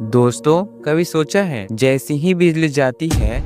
दोस्तों, कभी सोचा है जैसे ही बिजली जाती है,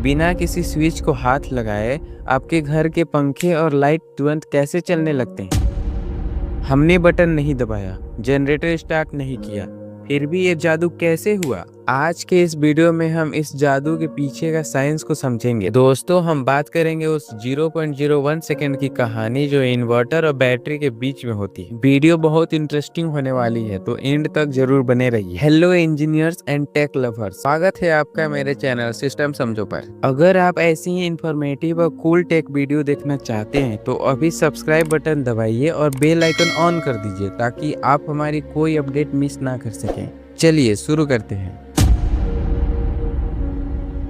बिना किसी स्विच को हाथ लगाए आपके घर के पंखे और लाइट तुरंत कैसे चलने लगते हैं। हमने बटन नहीं दबाया, जनरेटर स्टार्ट नहीं किया, फिर भी ये जादू कैसे हुआ। आज के इस वीडियो में हम इस जादू के पीछे का साइंस को समझेंगे। दोस्तों, हम बात करेंगे उस 0.01 सेकंड की कहानी जो इन्वर्टर और बैटरी के बीच में होती है। वीडियो बहुत इंटरेस्टिंग होने वाली है, तो एंड तक जरूर बने रहिए। Hello engineers and tech lovers, स्वागत है आपका मेरे चैनल सिस्टम समझो पर। अगर आप ऐसी ही इंफॉर्मेटिव और कूल टेक वीडियो देखना चाहते हैं तो अभी सब्सक्राइब बटन दबाइए और बेल आइकन ऑन कर दीजिए ताकि आप हमारी कोई अपडेट मिस ना कर सकें। चलिए शुरू करते हैं।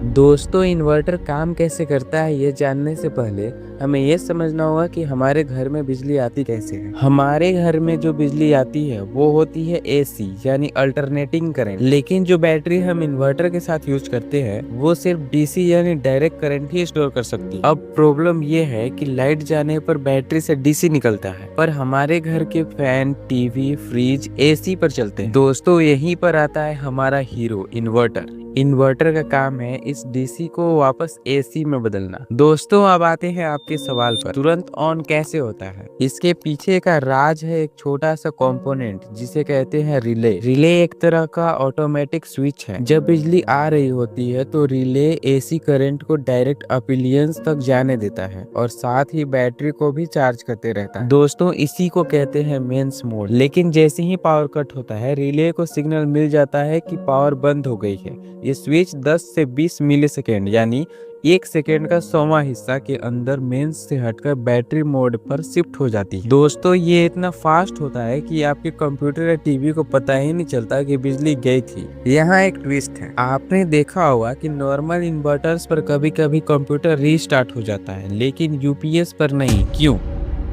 दोस्तों, इन्वर्टर काम कैसे करता है ये जानने से पहले हमें ये समझना होगा कि हमारे घर में बिजली आती कैसे है। हमारे घर में जो बिजली आती है वो होती है एसी यानी अल्टरनेटिंग करंट, लेकिन जो बैटरी हम इन्वर्टर के साथ यूज करते हैं वो सिर्फ डीसी यानी डायरेक्ट करंट ही स्टोर कर सकती है। अब प्रॉब्लम ये है कि लाइट जाने पर बैटरी से डीसी निकलता है, पर हमारे घर के फैन, टीवी, फ्रिज एसी पर चलते हैं। दोस्तों, यहीं पर आता है हमारा हीरो इन्वर्टर। इन्वर्टर का काम है इस डीसी को वापस एसी में बदलना। दोस्तों, अब आते हैं आपके सवाल पर, तुरंत ऑन कैसे होता है। इसके पीछे का राज है एक छोटा सा कंपोनेंट जिसे कहते हैं रिले। रिले एक तरह का ऑटोमेटिक स्विच है। जब बिजली आ रही होती है तो रिले एसी करंट को डायरेक्ट अप्लायंस तक जाने देता है और साथ ही बैटरी को भी चार्ज करते रहता है। दोस्तों, इसी को कहते हैं मेंस मोड। लेकिन जैसे ही पावर कट होता है, रिले को सिग्नल मिल जाता है कि पावर बंद हो गई है। ये स्विच 10 से 20 मिली सेकेंड यानी 1 सेकेंड का 100वां हिस्सा के अंदर मेंस से हटकर बैटरी मोड पर शिफ्ट हो जाती है। दोस्तों, ये इतना फास्ट होता है कि आपके कंप्यूटर या टीवी को पता ही नहीं चलता कि बिजली गई थी। यहाँ एक ट्विस्ट है, आपने देखा होगा कि नॉर्मल इन्वर्टर्स पर कभी कभी कंप्यूटर रीस्टार्ट हो जाता है, लेकिन यूपीएस पर नहीं। क्यों?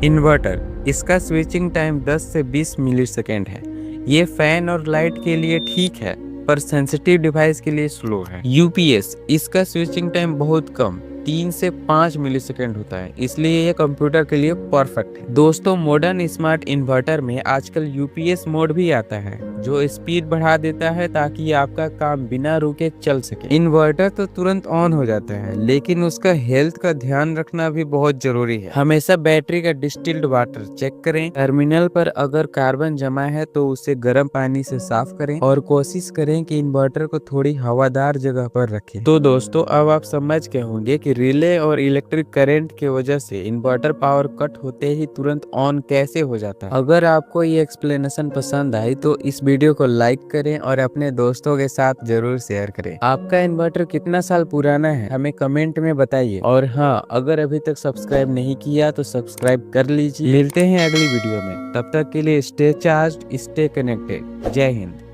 इन्वर्टर, इसका स्विचिंग टाइम 10 से 20 मिली सेकेंड है। ये फैन और लाइट के लिए ठीक है, पर सेंसिटिव डिवाइस के लिए स्लो है। यूपीएस, इसका स्विचिंग टाइम बहुत कम 3 से 5 मिलीसेकंड होता है, इसलिए यह कंप्यूटर के लिए परफेक्ट है। दोस्तों, मॉडर्न स्मार्ट इन्वर्टर में आजकल यूपीएस मोड भी आता है जो स्पीड बढ़ा देता है ताकि आपका काम बिना रुके चल सके। इन्वर्टर तो तुरंत ऑन हो जाता है, लेकिन उसका हेल्थ का ध्यान रखना भी बहुत जरूरी है। हमेशा बैटरी का डिस्टिल्ड वाटर चेक करें। टर्मिनल पर अगर कार्बन जमा है तो उसे गर्म पानी से साफ करें और कोशिश करें कि इन्वर्टर को थोड़ी हवादार जगह पर रखें। तो दोस्तों, अब आप समझ गए होंगे कि रिले और इलेक्ट्रिक करंट की वजह से इन्वर्टर पावर कट होते ही तुरंत ऑन कैसे हो जाता है। अगर आपको ये एक्सप्लेनेशन पसंद आई तो इस वीडियो को लाइक करें और अपने दोस्तों के साथ जरूर शेयर करें। आपका इन्वर्टर कितना साल पुराना है हमें कमेंट में बताइए। और हाँ, अगर अभी तक सब्सक्राइब नहीं किया तो सब्सक्राइब कर लीजिए। मिलते हैं अगली वीडियो में, तब तक के लिए स्टे चार्ज्ड, स्टे कनेक्टेड। जय हिंद।